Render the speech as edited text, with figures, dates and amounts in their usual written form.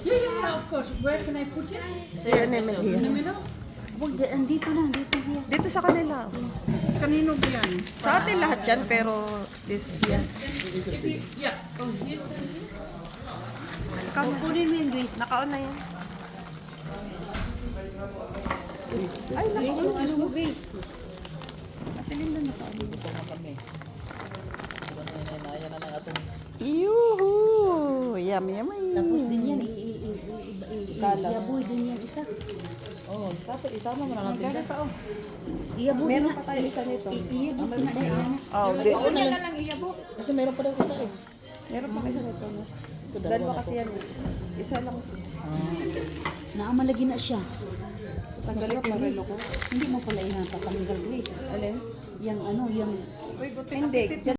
Yeah, of course. Where can I put it? Yan naman In the yan. middle? Andito lang, dito yan. Dito sa kanila. Kanino ba yan? Sa atin lahat yan, pero this yan. Yeah. Oh, yes, Kunin mo yung Grace. Nakaon na yan. Ay, Grace, nakaon. ano mo, Grace? Napilin na nakaon. Yuhu! Yummy, yummy. Tapos din yan, iaboy din yan isa. Oh, tapos isama mo na lang din. Iaboy Meron na. pa tayo isa nito. Iaboy na yan. Oh, di. Kasi meron pa daw isa eh. Meron pa isa nito. Dalawa kasi yan. Isa lang. Naamalagi na siya. Tanggalin ko rin ako. Hindi mo pala ihatapanggal, Grace. Alin? Yang ano, yang Hindi.